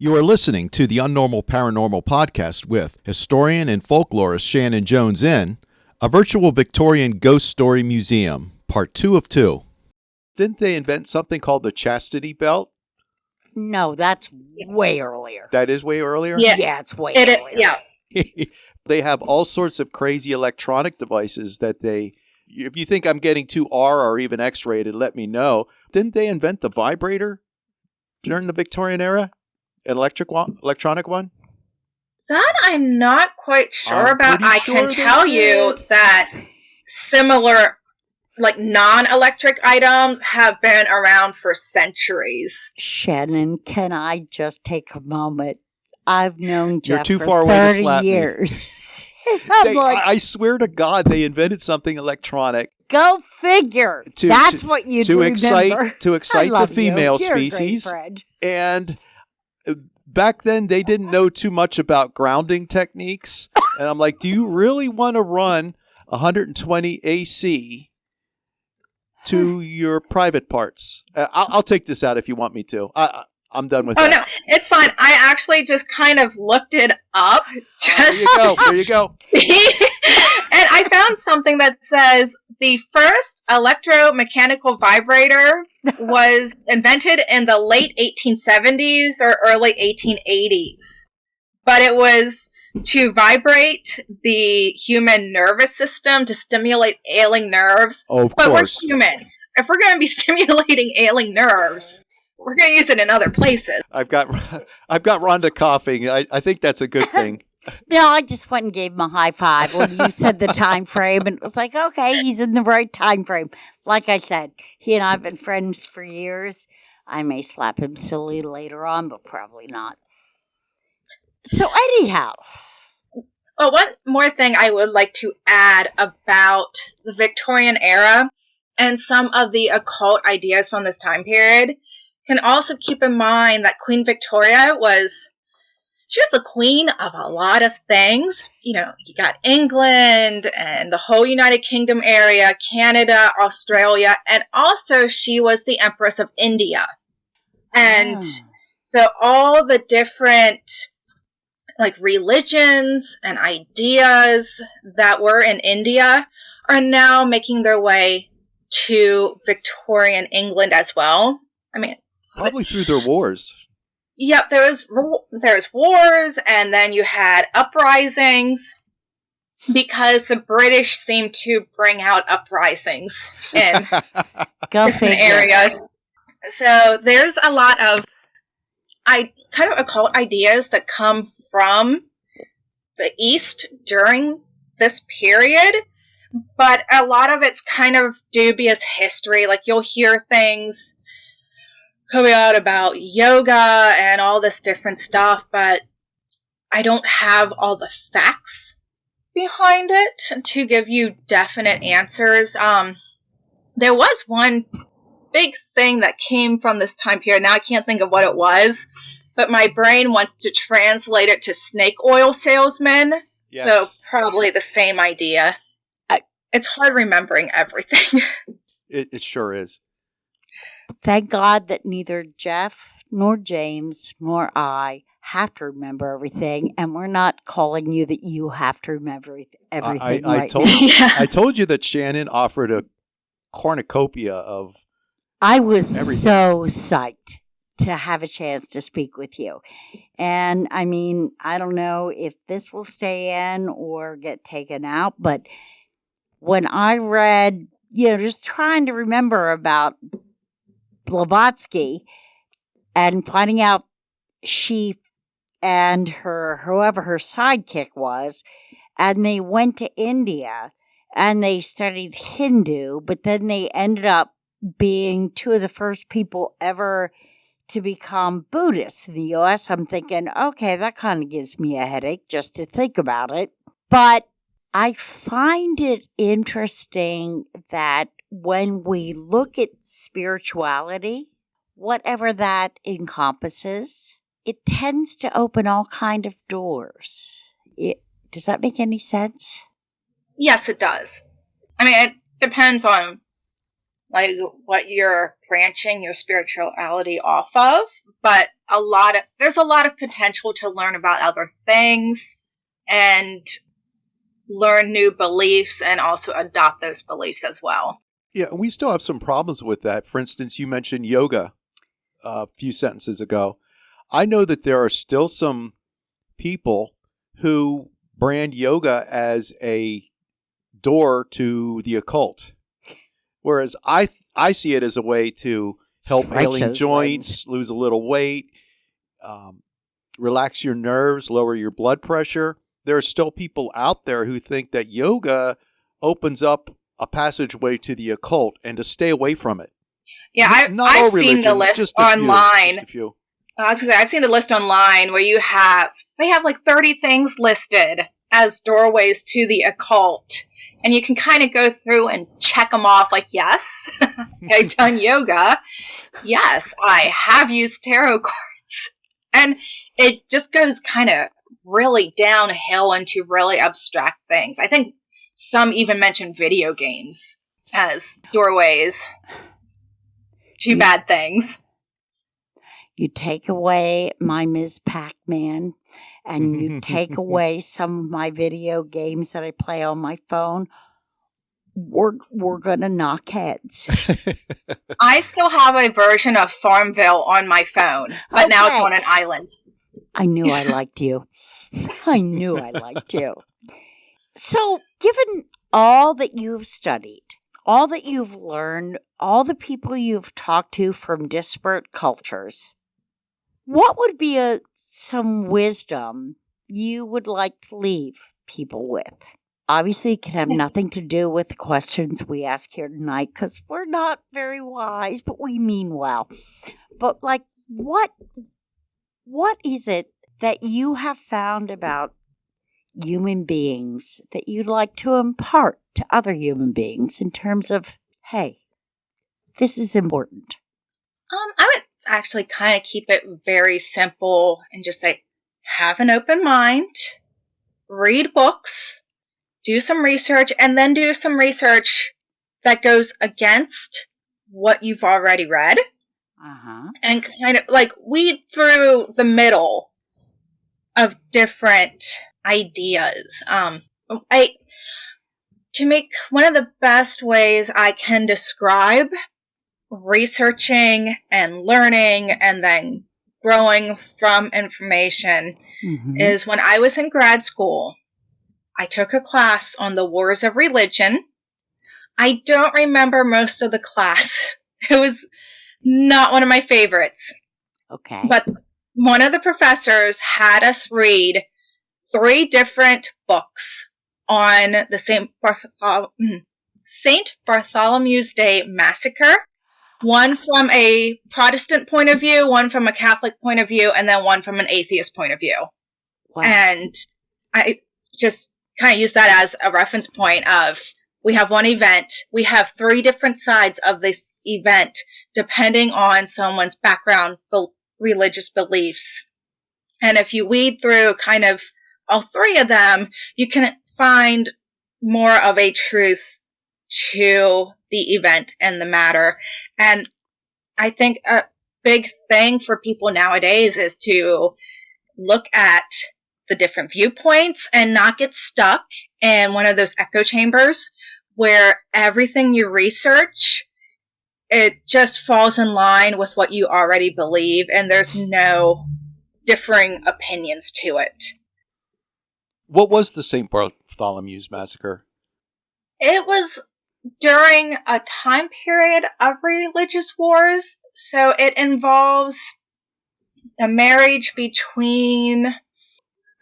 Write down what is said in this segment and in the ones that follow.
You are listening to the Unnormal Paranormal podcast with historian and folklorist Shannon Jones in A Virtual Victorian Ghost Story Museum, Part 2 of 2. Didn't they invent something called the chastity belt? No, that's way earlier. That is way earlier? Yeah, it's way earlier. Yeah. They have all sorts of crazy electronic devices that if you think I'm getting too R or even X-rated, let me know. Didn't they invent the vibrator during the Victorian era? An electronic one? That I'm not quite sure about. I can tell you that similar, non-electric items have been around for centuries. Shannon, can I just take a moment? I've known Jeff You're too for far away to 30 slap years. I swear to God, they invented something electronic. Go figure. That's what you to remember. excite the female species. And back then, they didn't know too much about grounding techniques. And I'm like, do you really want to run 120 AC to your private parts? I'll take this out if you want me to. I'm done with that. Oh, no, it's fine. I actually just kind of looked it up. There you go. And I found something that says the first electromechanical vibrator was invented in the late 1870s or early 1880s. But it was to vibrate the human nervous system to stimulate ailing nerves. Oh, of but course. We're humans. If we're going to be stimulating ailing nerves, we're going to use it in other places. I've got Rhonda coughing. I think that's a good thing. No, I just went and gave him a high five when you said the time frame, and it was like, okay, he's in the right time frame. Like I said, he and I have been friends for years. I may slap him silly later on, but probably not. So anyhow. Well, one more thing I would like to add about the Victorian era and some of the occult ideas from this time period. Can also keep in mind that Queen Victoria she was the queen of a lot of things. You know, you got England and the whole United Kingdom area, Canada, Australia, and also she was the Empress of India. And so all the different religions and ideas that were in India are now making their way to Victorian England as well. I mean, probably through their wars. Yep, there was wars, and then you had uprisings, because the British seemed to bring out uprisings in different areas. So there's a lot of kind of occult ideas that come from the East during this period, but a lot of it's kind of dubious history. Like, you'll hear things coming out about yoga and all this different stuff, but I don't have all the facts behind it to give you definite answers. There was one big thing that came from this time period. Now I can't think of what it was, but my brain wants to translate it to snake oil salesmen. Yes. So probably the same idea. It's hard remembering everything. It sure is. Thank God that neither Jeff nor James nor I have to remember everything, and we're not calling you that you have to remember everything I told you that Shannon offered a cornucopia of I was everything. So psyched to have a chance to speak with you. And, I mean, I don't know if this will stay in or get taken out, but when I read, just trying to remember about Blavatsky and finding out she and whoever her sidekick was, and they went to India and they studied Hindu, but then they ended up being two of the first people ever to become Buddhists in the U.S. I'm thinking, okay, that kind of gives me a headache just to think about it. But I find it interesting that when we look at spirituality, whatever that encompasses, it tends to open all kind of doors. Does that make any sense? Yes, it does. I mean, it depends on like what you're branching your spirituality off of, but there's a lot of potential to learn about other things and learn new beliefs and also adopt those beliefs as well. Yeah, we still have some problems with that. For instance, you mentioned yoga a few sentences ago. I know that there are still some people who brand yoga as a door to the occult, whereas I see it as a way to help ailing joints, lose a little weight, relax your nerves, lower your blood pressure. There are still people out there who think that yoga opens up a passageway to the occult and to stay away from it. Yeah, I've seen the list online. Just a few. I was going to say, I've seen the list online where they have like 30 things listed as doorways to the occult. And you can kind of go through and check them off like, yes, I've done yoga. Yes, I have used tarot cards. And it just goes kind of really downhill into really abstract things. I think some even mention video games as doorways to bad things. You take away my Ms. Pac-Man, and you take away some of my video games that I play on my phone, we're going to knock heads. I still have a version of Farmville on my phone, but now it's on an island. I knew I liked you. I knew I liked you. So, given all that you've studied, all that you've learned, all the people you've talked to from disparate cultures, what would be some wisdom you would like to leave people with? Obviously, it can have nothing to do with the questions we ask here tonight because we're not very wise, but we mean well. But like, what is it that you have found about human beings that you'd like to impart to other human beings in terms of, hey, this is important? I would actually kind of keep it very simple and just say, have an open mind, read books, do some research, and then do some research that goes against what you've already read. And kind of like weed through the middle of different ideas. To make one of the best ways I can describe researching and learning and then growing from information is when I was in grad school, I took a class on the wars of religion. I don't remember most of the class. It was not one of my favorites. Okay. But one of the professors had us read 3 different books on the St. Bartholomew's Day massacre. One from a Protestant point of view, one from a Catholic point of view, and then one from an atheist point of view. Wow. And I just kind of use that as a reference point of, we have one event, we have 3 different sides of this event, depending on someone's background, religious beliefs. And if you weed through kind of all 3 of them, you can find more of a truth to the event and the matter. And I think a big thing for people nowadays is to look at the different viewpoints and not get stuck in one of those echo chambers where everything you research, it just falls in line with what you already believe and there's no differing opinions to it. What was the St. Bartholomew's Massacre? It was during a time period of religious wars, so it involves a marriage between,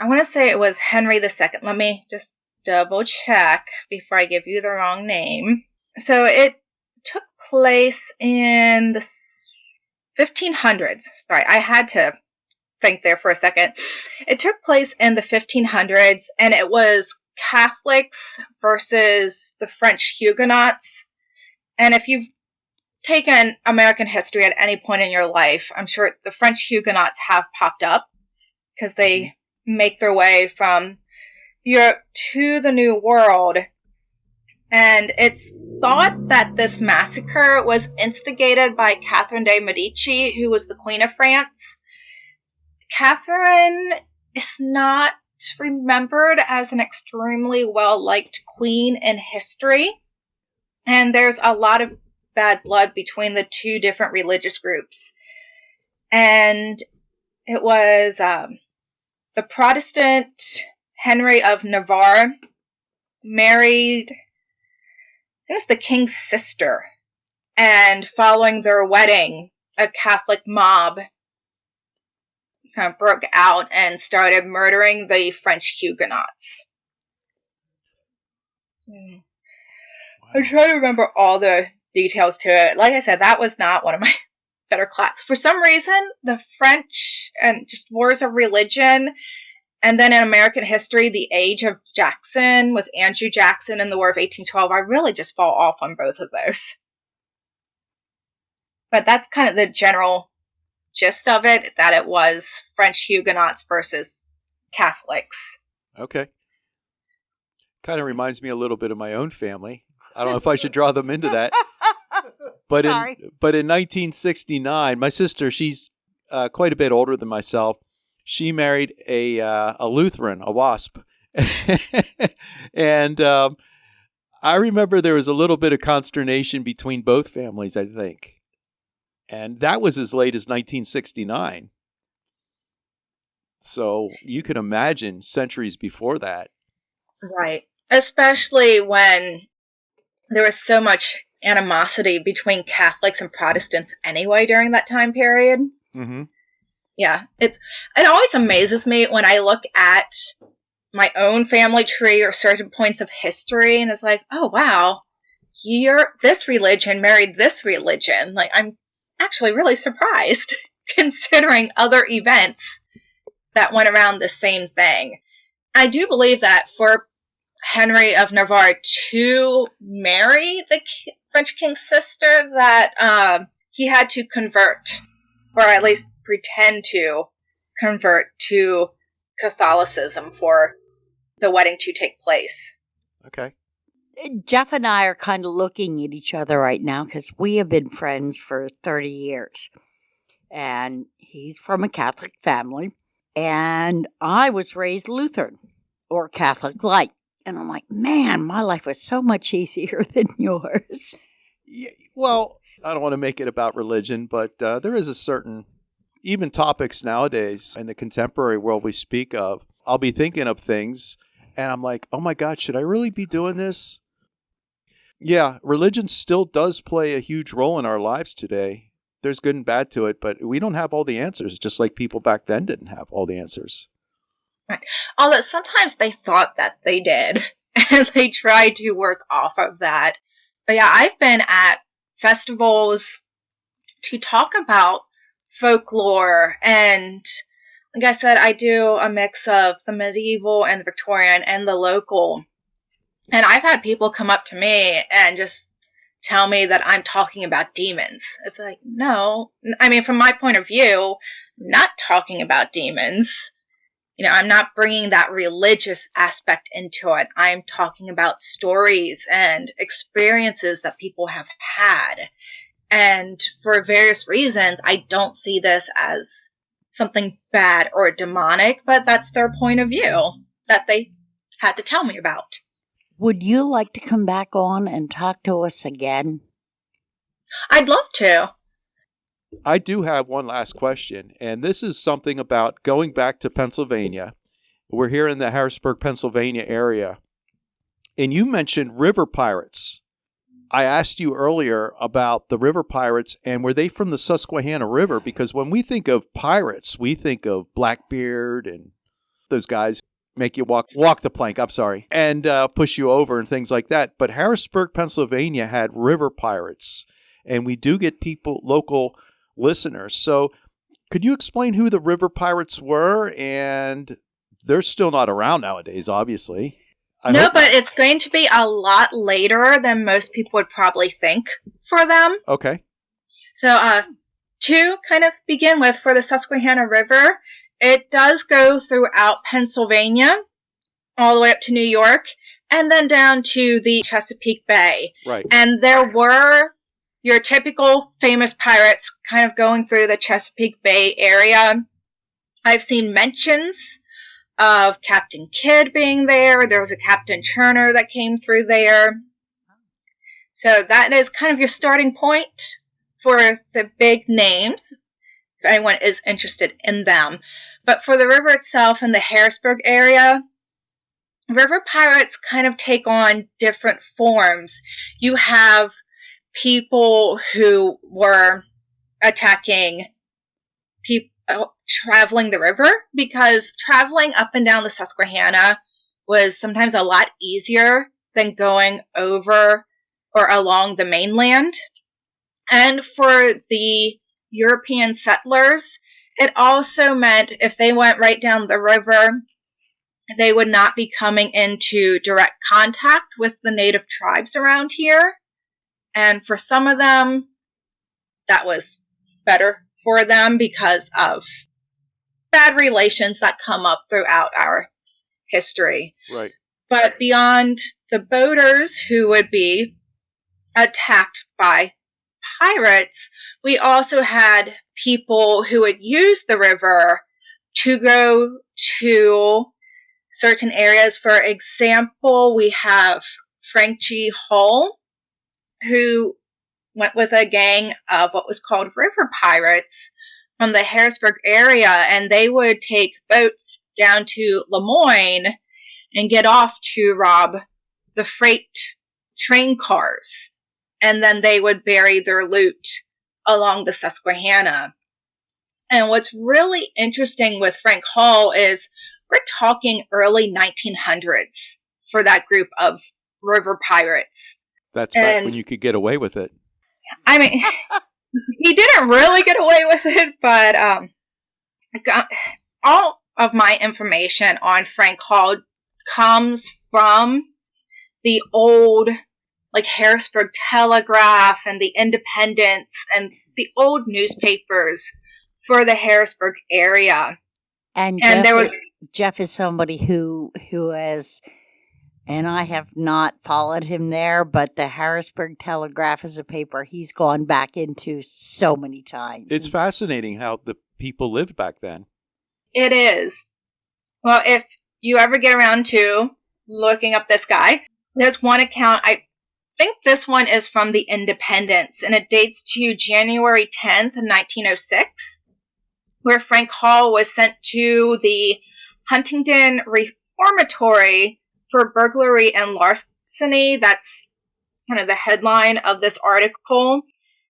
I want to say it was Henry II. Let me just double check before I give you the wrong name. So it took place in the 1500s. Sorry, I had to think there for a second. It took place in the 1500s, and it was Catholics versus the French Huguenots. And if you've taken American history at any point in your life, I'm sure the French Huguenots have popped up because they make their way from Europe to the New World. And it's thought that this massacre was instigated by Catherine de' Medici, who was the Queen of France. Catherine is not remembered as an extremely well-liked queen in history, and there's a lot of bad blood between the two different religious groups. And it was the Protestant Henry of Navarre married, it was the king's sister, and following their wedding, a Catholic mob kind of broke out and started murdering the French Huguenots. Wow. I'm trying to remember all the details to it. Like I said, that was not one of my better classes. For some reason, the French and just wars of religion, and then in American history, the age of Jackson with Andrew Jackson and the War of 1812, I really just fall off on both of those. But that's kind of the general gist of it, that it was French Huguenots versus Catholics. Okay. Kind of reminds me a little bit of my own family. I don't know if I should draw them into that. But in 1969, my sister, she's quite a bit older than myself. She married a Lutheran, a WASP. And I remember there was a little bit of consternation between both families, I think. And that was as late as 1969. So you can imagine centuries before that. Right. Especially when there was so much animosity between Catholics and Protestants anyway during that time period. Mm-hmm. Yeah. It always amazes me when I look at my own family tree or certain points of history, and it's like, oh, wow, this religion married this religion. Like, I'm actually really surprised considering other events that went around the same thing. I do believe that for Henry of Navarre to marry the French king's sister, that he had to convert, or at least pretend to convert to Catholicism for the wedding to take place. Okay. Jeff and I are kind of looking at each other right now because we have been friends for 30 years. And he's from a Catholic family. And I was raised Lutheran or Catholic light. And I'm like, man, my life was so much easier than yours. Yeah, well, I don't want to make it about religion, but there is a certain, even topics nowadays in the contemporary world we speak of, I'll be thinking of things and I'm like, oh my God, should I really be doing this? Yeah, religion still does play a huge role in our lives today. There's good and bad to it, but we don't have all the answers, just like people back then didn't have all the answers. Right. Although sometimes they thought that they did, and they tried to work off of that. But yeah, I've been at festivals to talk about folklore, and like I said, I do a mix of the medieval and the Victorian and the local. And I've had people come up to me and just tell me that I'm talking about demons. It's like, no. I mean, from my point of view, I'm not talking about demons. You know, I'm not bringing that religious aspect into it. I'm talking about stories and experiences that people have had. And for various reasons, I don't see this as something bad or demonic, but that's their point of view that they had to tell me about. Would you like to come back on and talk to us again? I'd love to. I do have one last question, and this is something about going back to Pennsylvania. We're here in the Harrisburg, Pennsylvania area, and you mentioned river pirates. I asked you earlier about the river pirates, and were they from the Susquehanna River? Because when we think of pirates, we think of Blackbeard and those guys make you walk the plank, and push you over and things like that. But Harrisburg, Pennsylvania had river pirates, and we do get local listeners. So could you explain who the river pirates were? And they're still not around nowadays, obviously. No, but it's going to be a lot later than most people would probably think for them. Okay. So to kind of begin with, for the Susquehanna River, it does go throughout Pennsylvania, all the way up to New York. and then down to the Chesapeake Bay. Right. And there were your typical famous pirates kind of going through the Chesapeake Bay area. I've seen mentions of Captain Kidd being there. There was a Captain Turner that came through there. So that is kind of your starting point for the big names, if anyone is interested in them. But for the river itself and the Harrisburg area, river pirates kind of take on different forms. You have people who were attacking people traveling the river, because traveling up and down the Susquehanna was sometimes a lot easier than going over or along the mainland. And for the European settlers, it also meant if they went right down the river, they would not be coming into direct contact with the native tribes around here. And for some of them, that was better for them because of bad relations that come up throughout our history. Right. But beyond the boaters who would be attacked by pirates, we also had people who would use the river to go to certain areas. For example, we have Frank G. Hull, who went with a gang of what was called river pirates from the Harrisburg area, and they would take boats down to Lemoyne and get off to rob the freight train cars. And then they would bury their loot along the Susquehanna. And what's really interesting with Frank Hull is we're talking early 1900s for that group of river pirates. That's back when you could get away with it. I mean, he didn't really get away with it, but all of my information on Frank Hull comes from the old, like, Harrisburg Telegraph and the Independence and the old newspapers for the Harrisburg area. And Jeff is somebody who has, and I have not followed him there, but the Harrisburg Telegraph is a paper he's gone back into so many times. It's fascinating how the people lived back then. It is. Well, if you ever get around to looking up this guy, there's one account, I think this one is from the Independence, and it dates to January 10th, 1906, where Frank Hull was sent to the Huntington Reformatory for burglary and larceny. That's kind of the headline of this article.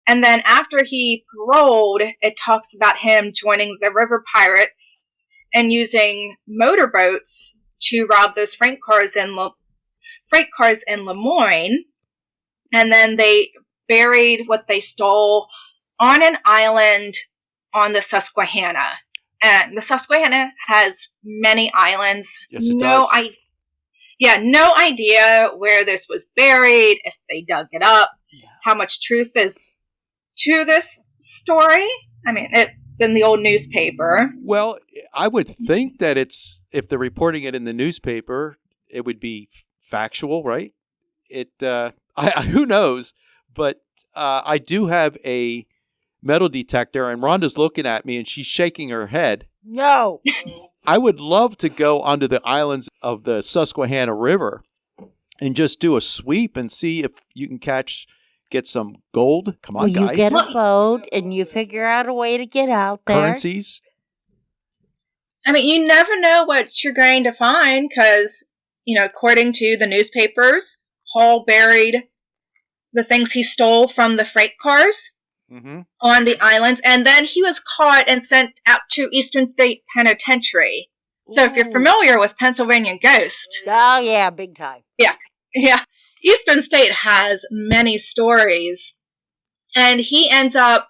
And then after he paroled, it talks about him joining the river pirates and using motorboats to rob those freight cars in Lemoyne. And then they buried what they stole on an island on the Susquehanna. And the Susquehanna has many islands. Yes, it does. No idea where this was buried, if they dug it up, how much truth is to this story. I mean, it's in the old newspaper. Well, I would think that if they're reporting it in the newspaper, it would be factual, right? Who knows? But I do have a metal detector, and Rhonda's looking at me, and she's shaking her head. No. I would love to go onto the islands of the Susquehanna River and just do a sweep and see if you can get some gold. Come on, guys. You get a boat and you figure out a way to get out there. Currencies. I mean, you never know what you're going to find because, according to the newspapers, Hull buried the things he stole from the freight cars on the islands, and then he was caught and sent out to Eastern State Penitentiary. So if you're familiar with Pennsylvania Ghost... Oh, yeah, big time. Yeah. Eastern State has many stories, and he ends up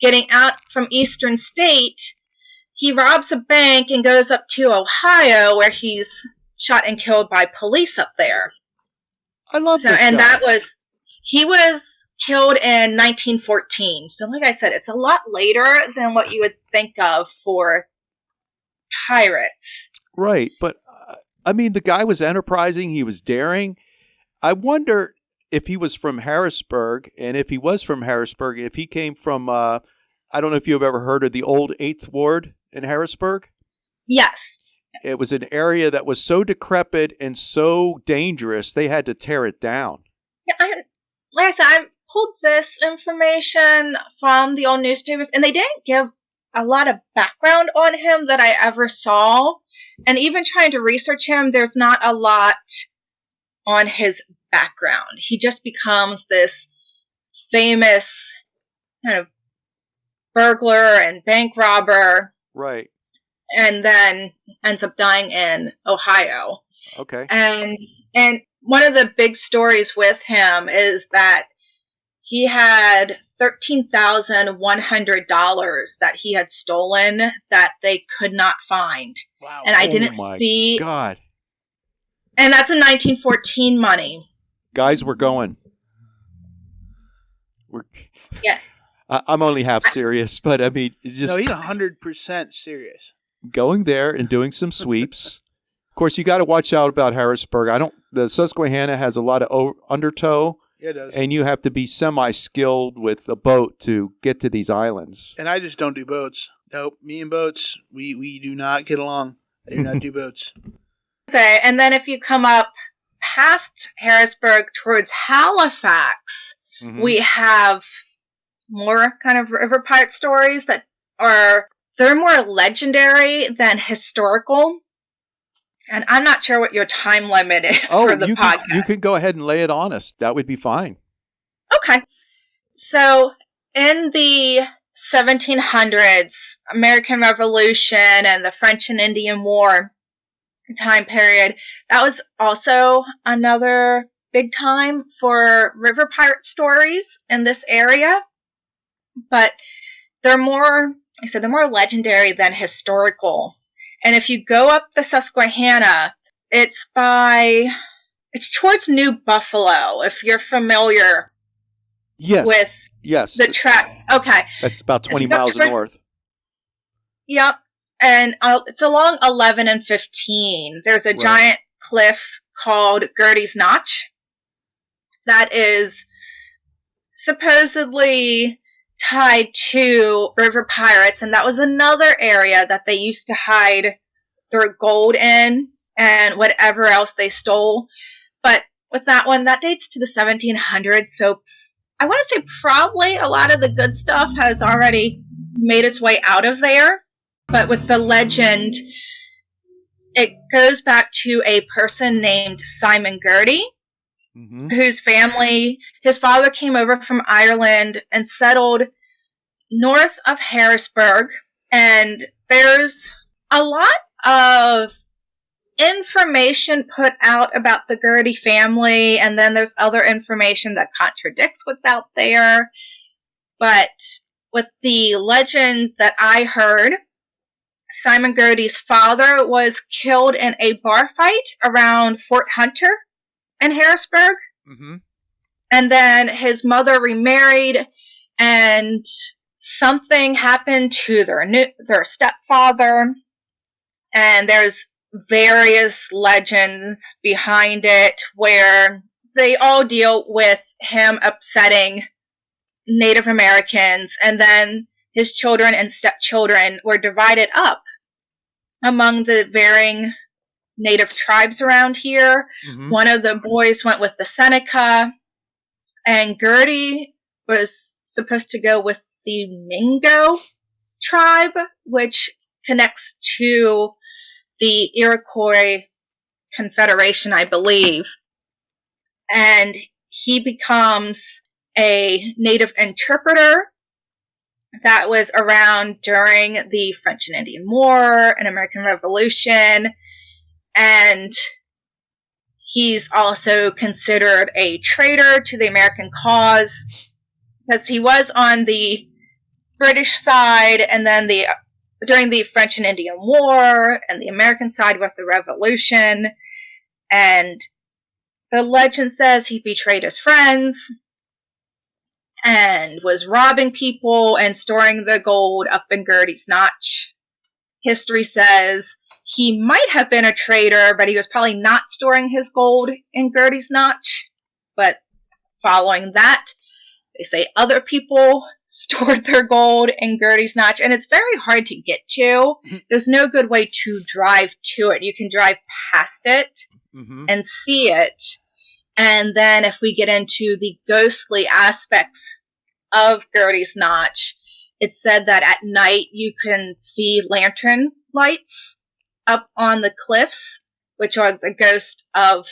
getting out from Eastern State. He robs a bank and goes up to Ohio, where he's shot and killed by police up there. I love this And guy. he was killed in 1914. So like I said, it's a lot later than what you would think of for pirates. Right, but I mean, the guy was enterprising. He was daring. I wonder if he was from Harrisburg, and if he was from Harrisburg, if he came from, I don't know if you've ever heard of the old 8th Ward in Harrisburg. Yes. It was an area that was so decrepit and so dangerous, they had to tear it down. Yeah, like I said, I pulled this information from the old newspapers, and they didn't give a lot of background on him that I ever saw. And even trying to research him, there's not a lot on his background. He just becomes this famous kind of burglar and bank robber. Right. And then ends up dying in Ohio. Okay. And one of the big stories with him is that he had $13,100 that he had stolen that they could not find. Wow. And I didn't see. God. And that's in 1914 money. Guys, we're going. Yeah. I'm only half serious, but I mean, it's just No, he's 100% serious. going there and doing some sweeps. Of course, you got to watch out about Harrisburg. The Susquehanna has a lot of undertow. Yeah, it does. And you have to be semi-skilled with a boat to get to these islands. And I just don't do boats. Nope, me and boats, we do not get along. I do not do boats. And then if you come up past Harrisburg towards Halifax, we have more kind of river pirate stories that they're more legendary than historical. And I'm not sure what your time limit is for the podcast. You can go ahead and lay it on us. That would be fine. Okay. So in the 1700s, American Revolution and the French and Indian War time period, that was also another big time for river pirate stories in this area. But they're more legendary than historical. And if you go up the Susquehanna, it's towards New Buffalo, if you're familiar with the track. Okay. That's about 20 miles north. Yep. And it's along 11 and 15. There's a giant cliff called Gertie's Notch that is supposedly tied to river pirates, and that was another area that they used to hide their gold in and whatever else they stole. But with that one, that dates to the 1700s, so I want to say probably a lot of the good stuff has already made its way out of there. But with the legend, it goes back to a person named Simon Gertie, whose family, his father came over from Ireland and settled north of Harrisburg. And there's a lot of information put out about the Gertie family, and then there's other information that contradicts what's out there. But with the legend that I heard, Simon Gertie's father was killed in a bar fight around Fort Hunter in Harrisburg. And then his mother remarried, and something happened to their stepfather. And there's various legends behind it where they all deal with him upsetting Native Americans, and then his children and stepchildren were divided up among the varying Native tribes around here. One of the boys went with the Seneca, and Gertie was supposed to go with the Mingo tribe, which connects to the Iroquois Confederation, I believe. And he becomes a Native interpreter that was around during the French and Indian War and American Revolution. And he's also considered a traitor to the American cause, because he was on the British side, and then during the French and Indian War, and the American side with the Revolution. And the legend says he betrayed his friends and was robbing people and storing the gold up in Gertie's Notch. history says he might have been a trader, but he was probably not storing his gold in Gertie's Notch. But following that, they say other people stored their gold in Gertie's Notch, and it's very hard to get to. There's no good way to drive to it. You can drive past it and see it. And then if we get into the ghostly aspects of Gertie's Notch, it's said that at night you can see lantern lights up on the cliffs, which are the ghost of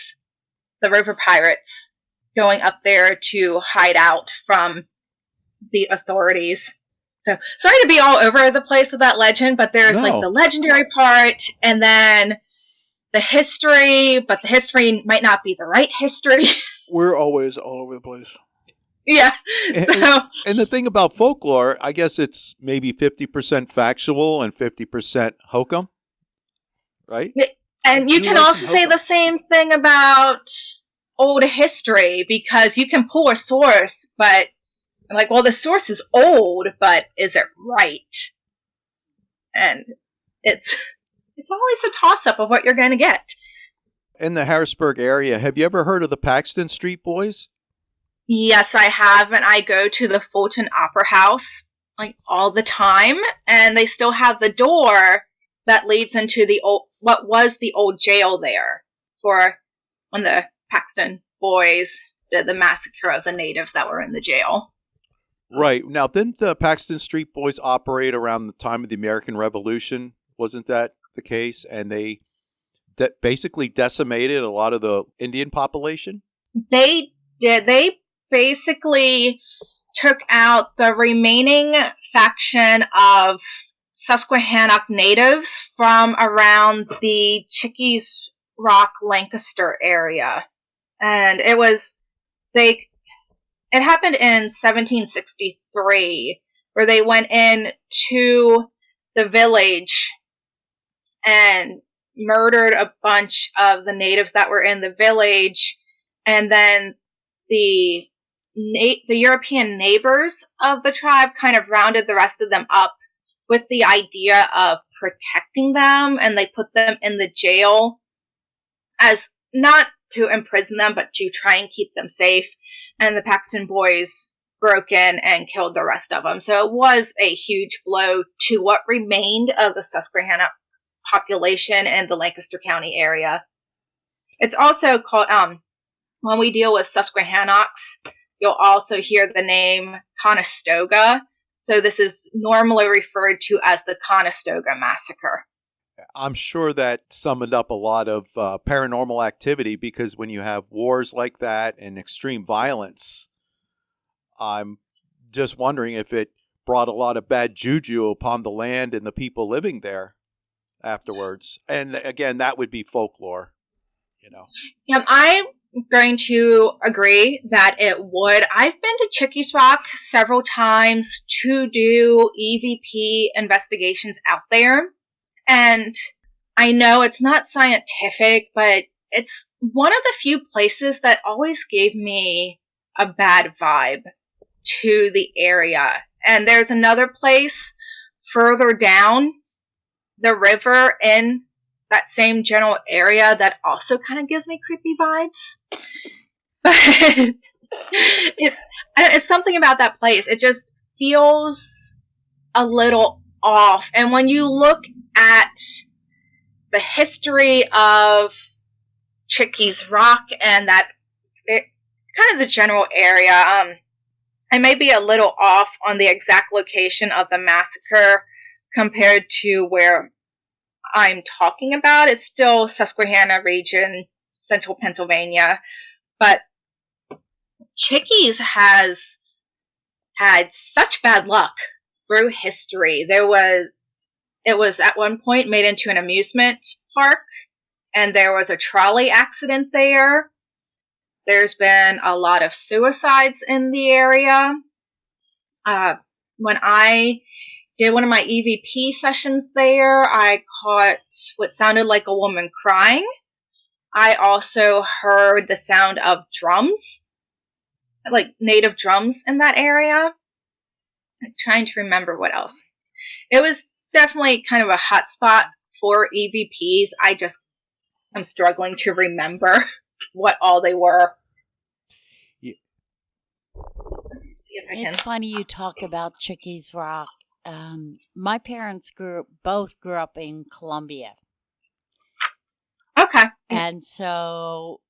the river pirates going up there to hide out from the authorities. So, sorry to be all over the place with that legend, but there's like the legendary part and then the history, but the history might not be the right history. We're always all over the place. Yeah. And the thing about folklore, I guess it's maybe 50% factual and 50% hokum, right? And you can also say the same thing about old history, because you can pull a source, but like, well, the source is old, but is it right? And it's always a toss-up of what you're going to get. In the Harrisburg area, have you ever heard of the Paxton Street Boys? Yes, I have, and I go to the Fulton Opera House like all the time, and they still have the door that leads into what was the old jail there for when the Paxton boys did the massacre of the natives that were in the jail. Right. Now, didn't the Paxton Street Boys operate around the time of the American Revolution? Wasn't that the case? And they basically decimated a lot of the Indian population? They did. They basically took out the remaining faction of Susquehannock natives from around the Chickies Rock, Lancaster area. And it happened in 1763, where they went in to the village and murdered a bunch of the natives that were in the village, and then the European neighbors of the tribe kind of rounded the rest of them up with the idea of protecting them, and they put them in the jail as not to imprison them, but to try and keep them safe. And the Paxton boys broke in and killed the rest of them. So it was a huge blow to what remained of the Susquehanna population in the Lancaster County area. It's also called, when we deal with Susquehannocks, you'll also hear the name Conestoga. So this is normally referred to as the Conestoga Massacre. I'm sure that summoned up a lot of paranormal activity, because when you have wars like that and extreme violence, I'm just wondering if it brought a lot of bad juju upon the land and the people living there afterwards. And again, that would be folklore, you know. I'm going to agree that it would. I've been to Chickies Rock several times to do EVP investigations out there. And I know it's not scientific, but it's one of the few places that always gave me a bad vibe to the area. And there's another place further down the river in that same general area that also kind of gives me creepy vibes. But it's something about that place. It just feels a little off. And when you look at the history of Chickies Rock and kind of the general area, I may be a little off on the exact location of the massacre compared to where I'm talking about. It's still Susquehanna region, central Pennsylvania, but Chickies has had such bad luck through history. It was at one point made into an amusement park, and there was a trolley accident there. There's been a lot of suicides in the area. When I did one of my EVP sessions there, I caught what sounded like a woman crying. I also heard the sound of drums, like native drums in that area. I'm trying to remember what else. It was definitely kind of a hot spot for EVPs. I'm struggling to remember what all they were. Yeah. See if I It's funny you talk about Chickies Rock. My parents both grew up in Columbia. Okay. And so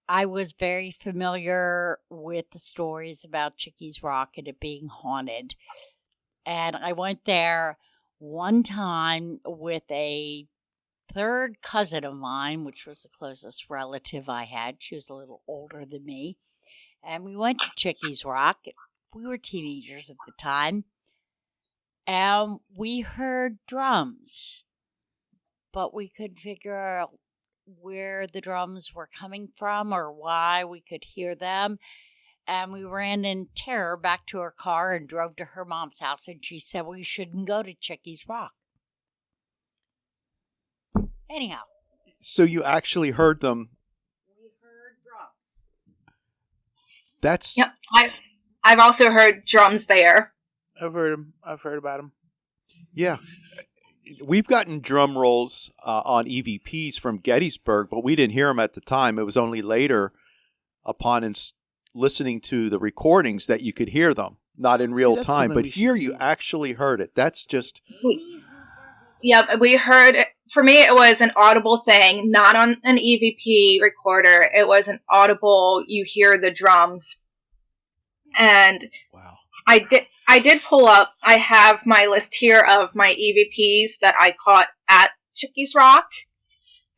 I was very familiar with the stories about Chickies Rock and it being haunted. And I went there one time with a third cousin of mine, which was the closest relative I had. She was a little older than me. And we went to Chickies Rock. We were teenagers at the time. And we heard drums. But we couldn't figure out where the drums were coming from or why we could hear them. And we ran in terror back to her car and drove to her mom's house. And she said we shouldn't go to Chickies Rock. Anyhow. So you actually heard them. We heard drums. That's... Yep. I've also heard drums there. I've heard them. I've heard about them. Yeah. We've gotten drum rolls on EVPs from Gettysburg, but we didn't hear them at the time. It was only later, upon listening to the recordings, that you could hear them. Not in real time, but here you actually heard it. That's just... Yep, we heard... For me, it was an audible thing, not on an EVP recorder. It was an audible, you hear the drums. And... Wow. I did pull up, I have my list here of my EVPs that I caught at Chickies Rock.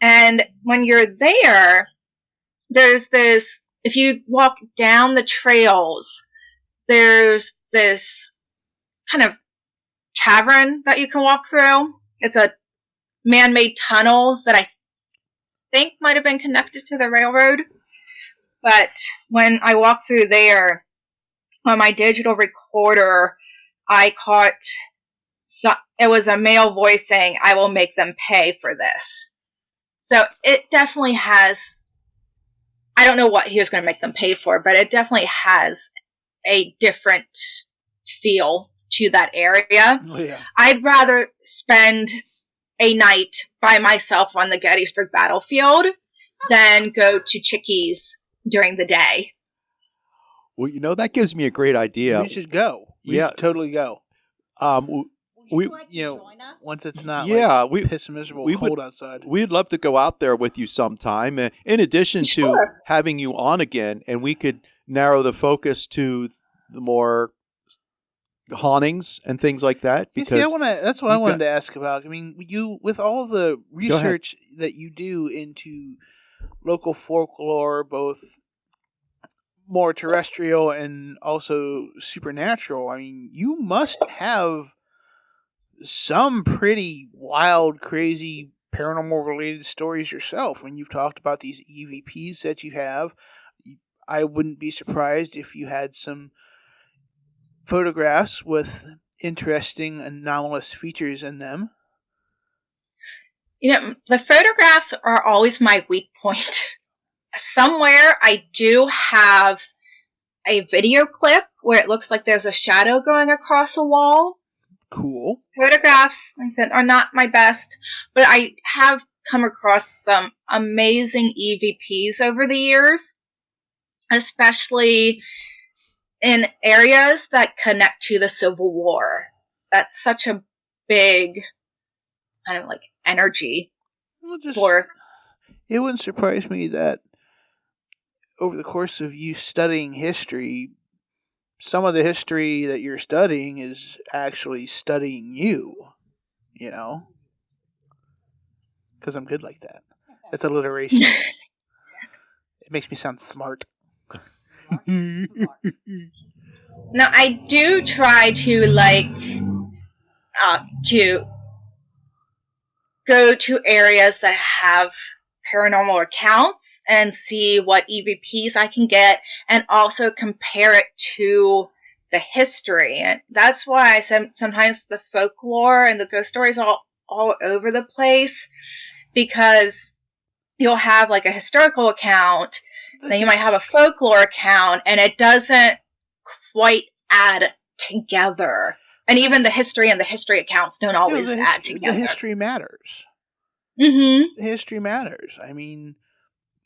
And when you're there, there's this, if you walk down the trails, there's this kind of cavern that you can walk through. It's a man-made tunnel that I think might have been connected to the railroad. But when I walked through there, on my digital recorder, I caught, it was a male voice saying, "I will make them pay for this." So it definitely has, I don't know what he was going to make them pay for, but it definitely has a different feel to that area. Oh, yeah. I'd rather spend a night by myself on the Gettysburg battlefield than go to Chickies during the day. Well, that gives me a great idea. We should go. We should totally go. Would you like to join us? Once it's not piss miserable cold outside. We'd love to go out there with you sometime. In addition to having you on again, and we could narrow the focus to the more hauntings and things like that. Because that's what I wanted to ask about. I mean, you, with all the research that you do into local folklore, both more terrestrial and also supernatural, I mean, you must have some pretty wild, crazy, paranormal related stories yourself. When you've talked about these EVPs that you have, I wouldn't be surprised if you had some photographs with interesting anomalous features in them. The photographs are always my weak point. Somewhere I do have a video clip where it looks like there's a shadow going across a wall. Cool. Photographs, like I said, are not my best, but I have come across some amazing EVPs over the years, especially in areas that connect to the Civil War. That's such a big kind of like energy for... It wouldn't surprise me that over the course of you studying history, some of the history that you're studying is actually studying you, because I'm good like that. It's alliteration. It makes me sound smart. Now, I do try to to go to areas that have paranormal accounts and see what EVPs I can get, and also compare it to the history. And that's why I said sometimes the folklore and the ghost stories are all over the place, because you'll have like a historical account, then you might have a folklore account, and it doesn't quite add together. And even the history and the history accounts don't always add together. The history matters. Mm-hmm. History matters. I mean,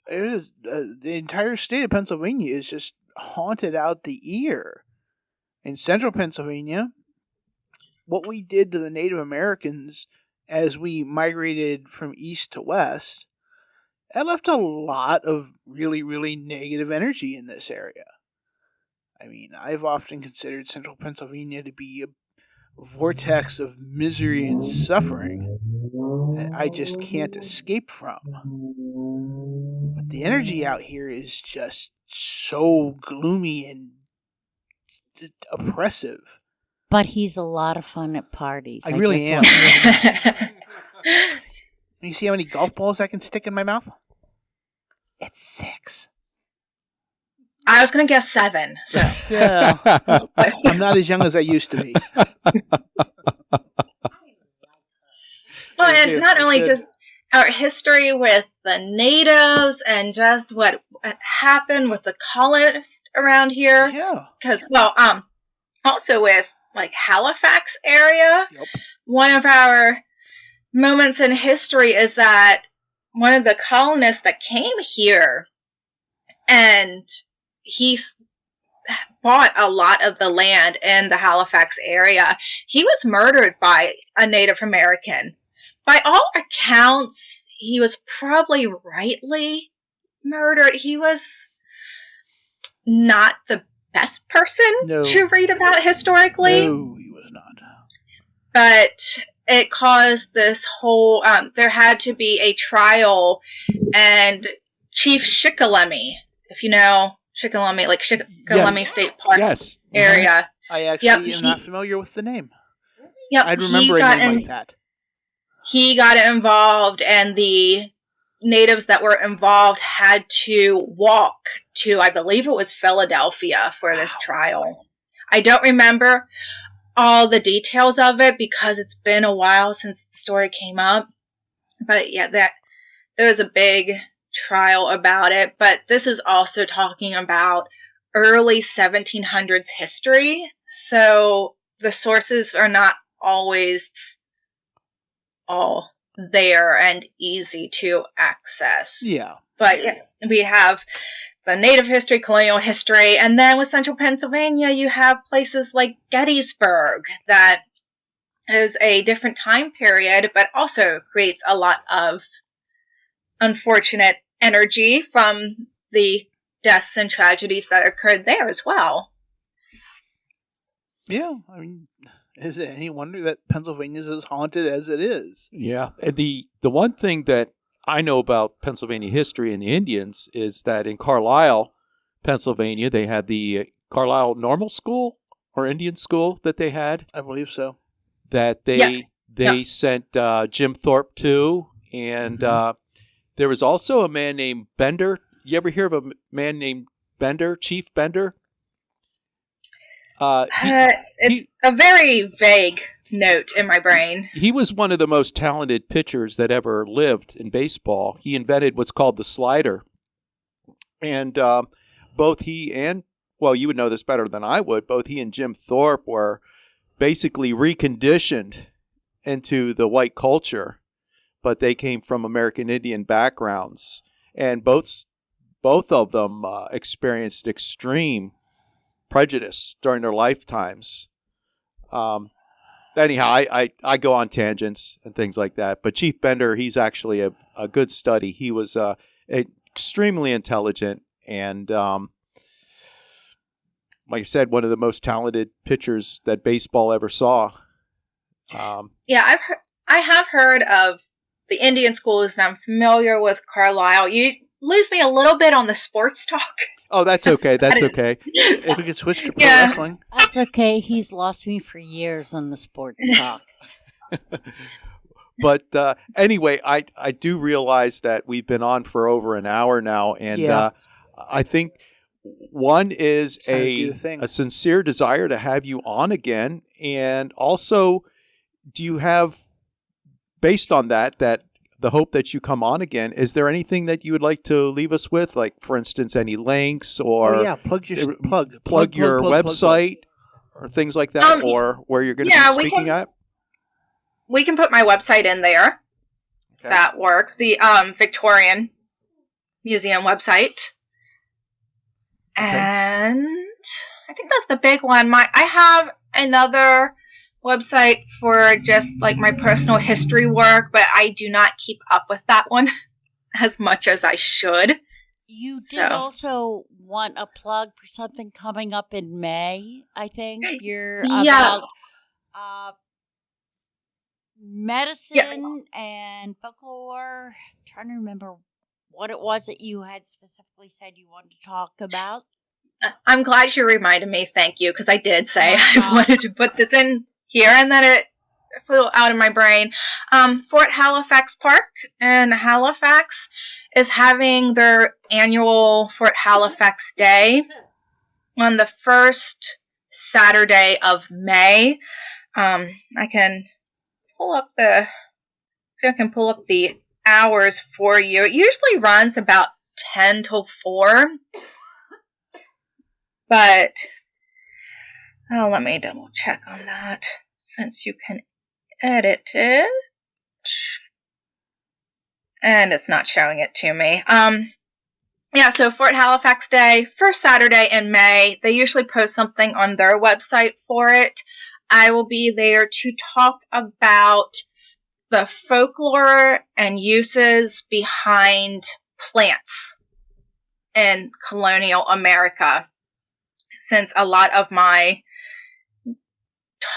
it is, the entire state of Pennsylvania is just haunted out the ear. In central Pennsylvania, what we did to the Native Americans as we migrated from east to west, that left a lot of really, really negative energy in this area. I mean, I've often considered central Pennsylvania to be a vortex of misery and suffering that I just can't escape from. But the energy out here is just so gloomy and oppressive. But he's a lot of fun at parties. I really am. You see how many golf balls I can stick in my mouth? It's 6. I was going to guess 7. So yeah, I'm not as young as I used to be. Well, and not only just our history with the natives and just what happened with the colonists around here. Yeah. Because, also with like Halifax area, Yep. One of our moments in history is that one of the colonists that came here and he bought a lot of the land in the Halifax area. He was murdered by a Native American. By all accounts, he was probably rightly murdered. He was not the best person to read about historically. No, he was not. But it caused this whole... there had to be a trial, and Chief Shikellamy, if you know Shikellamy, like Shikellamy State Park area. I actually am not familiar with the name. Yep, I'd remember a name like that. He got involved, and the natives that were involved had to walk to, I believe it was Philadelphia, for this trial. I don't remember all the details of it because it's been a while since the story came up. But yeah, there was a big trial about it. But this is also talking about early 1700s history. So the sources are not always all there and easy to access. Yeah. But yeah, we have the native history, colonial history, and then with central Pennsylvania, you have places like Gettysburg that is a different time period, but also creates a lot of unfortunate energy from the deaths and tragedies that occurred there as well. Yeah, I mean, is it any wonder that Pennsylvania is as haunted as it is? Yeah, and the one thing that I know about Pennsylvania history and the Indians is that in Carlisle, Pennsylvania, they had the Carlisle Normal School or Indian School that they had. I believe so. That they sent Jim Thorpe to, and there was also a man named Bender. You ever hear of a man named Bender, Chief Bender? It's a very vague note in my brain. He was one of the most talented pitchers that ever lived in baseball. He invented what's called the slider. And both he and, well, you would know this better than I would, both he and Jim Thorpe were basically reconditioned into the white culture, but they came from American Indian backgrounds. And both of them experienced extreme prejudice during their lifetimes. Anyhow, I go on tangents and things like that. But Chief Bender, he's actually a good study. He was extremely intelligent and, like I said, one of the most talented pitchers that baseball ever saw. Yeah, I have heard of the Indian schools, and I'm familiar with Carlisle. You lose me a little bit on the sports talk. Oh, that's okay. That's okay. We could switch to pro wrestling. That's okay. He's lost me for years on the sports talk. But anyway, I do realize that we've been on for over an hour now, and I think one is a sincere desire to have you on again, and also, do you have, based on that the hope that you come on again, is there anything that you would like to leave us with? Like, for instance, any links or plug your website or things like that, or where you're going to be speaking at? We can put my website in there. Okay. That works. The Victorian Museum website. Okay. And I think that's the big one. I have another website for just like my personal history work, but I do not keep up with that one as much as I should. You did also want a plug for something coming up in May, I think. You're about medicine and folklore. I'm trying to remember what it was that you had specifically said you wanted to talk about. I'm glad you reminded me. Thank you, because I did say I wanted to put this in here, and then it flew out of my brain. Fort Halifax Park in Halifax is having their annual Fort Halifax Day on the first Saturday of May. I can pull up the hours for you. It usually runs about 10 till 4. But let me double check on that since you can edit it. And it's not showing it to me. So Fort Halifax Day, first Saturday in May. They usually post something on their website for it. I will be there to talk about the folklore and uses behind plants in colonial America. Since a lot of my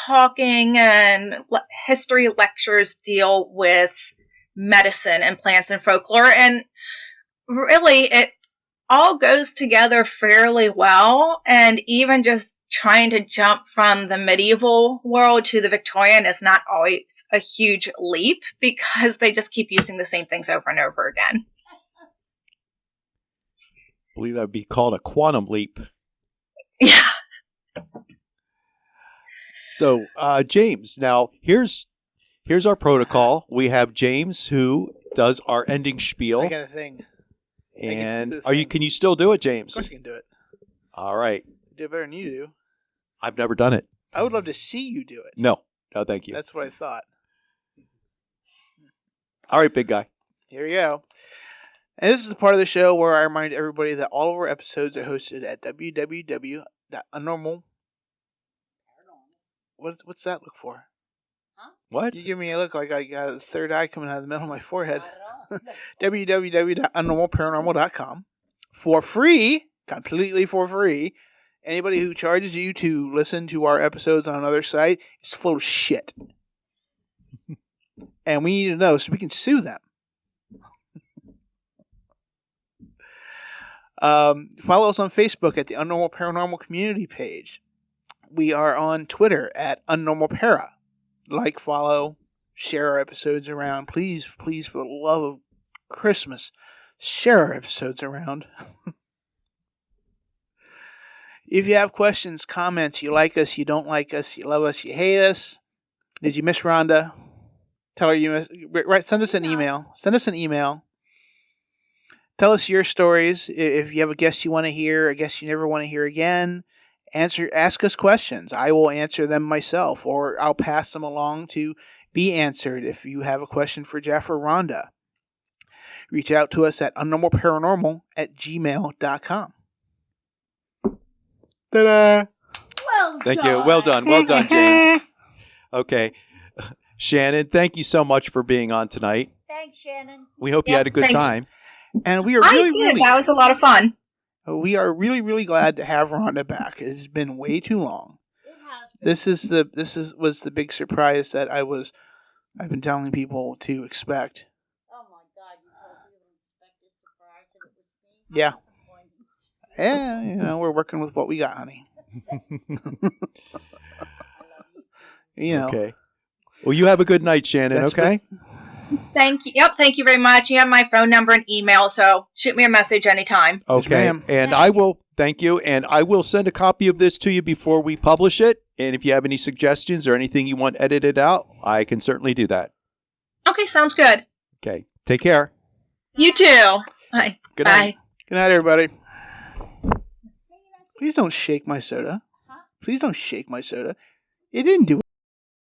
talking and history lectures deal with medicine and plants and folklore, and really it all goes together fairly well, and even just trying to jump from the medieval world to the Victorian is not always a huge leap because they just keep using the same things over and over again. I believe that would be called a quantum leap. Yeah. So, James, now here's our protocol. We have James who does our ending spiel. I got a thing. And can you still do it, James? Of course I can do it. All right. You do it better than you do. I've never done it. I would love to see you do it. No, thank you. That's what I thought. All right, big guy. Here we go. And this is the part of the show where I remind everybody that all of our episodes are hosted at www.unnormal. What's that look for? Huh? What? You give me a look like I got a third eye coming out of the middle of my forehead. www.unnormalparanormal.com. For free, completely for free. Anybody who charges you to listen to our episodes on another site is full of shit. And we need to know so we can sue them. Follow us on Facebook at the Unnormal Paranormal Community page. We are on Twitter at UnnormalPara. Like, follow, share our episodes around. Please, for the love of Christmas, share our episodes around. If you have questions, comments, you like us, you don't like us, you love us, you hate us. Did you miss Rhonda? Tell her you miss. Right, send us an email. Tell us your stories. If you have a guest you want to hear, a guest you never want to hear again, ask us questions. I will answer them myself, or I'll pass them along to be answered. If you have a question for Jeff or Rhonda, reach out to us at unnormalparanormal@gmail.com. Ta-da! Thank you. Well done, James. Okay. Shannon, thank you so much for being on tonight. Thanks, Shannon. We hope you had a good time. And we are really that was a lot of fun. We are really, really glad to have Rhonda back. It has been way too long. It has been. This was the big surprise that I've been telling people to expect. Oh my God! You told people to expect this surprise, and it was me. Yeah. Yeah, we're working with what we got, honey. Okay. Well, you have a good night, Shannon. Okay. Thank you. Yep. Thank you very much. You have my phone number and email, so shoot me a message anytime. Okay. Yes, and I will thank you, and I will send a copy of this to you before we publish it. And if you have any suggestions or anything you want edited out, I can certainly do that. Okay. Sounds good. Okay. Take care. You too. Bye. Good night. Bye. Good night, everybody. Please don't shake my soda. Please don't shake my soda. It didn't do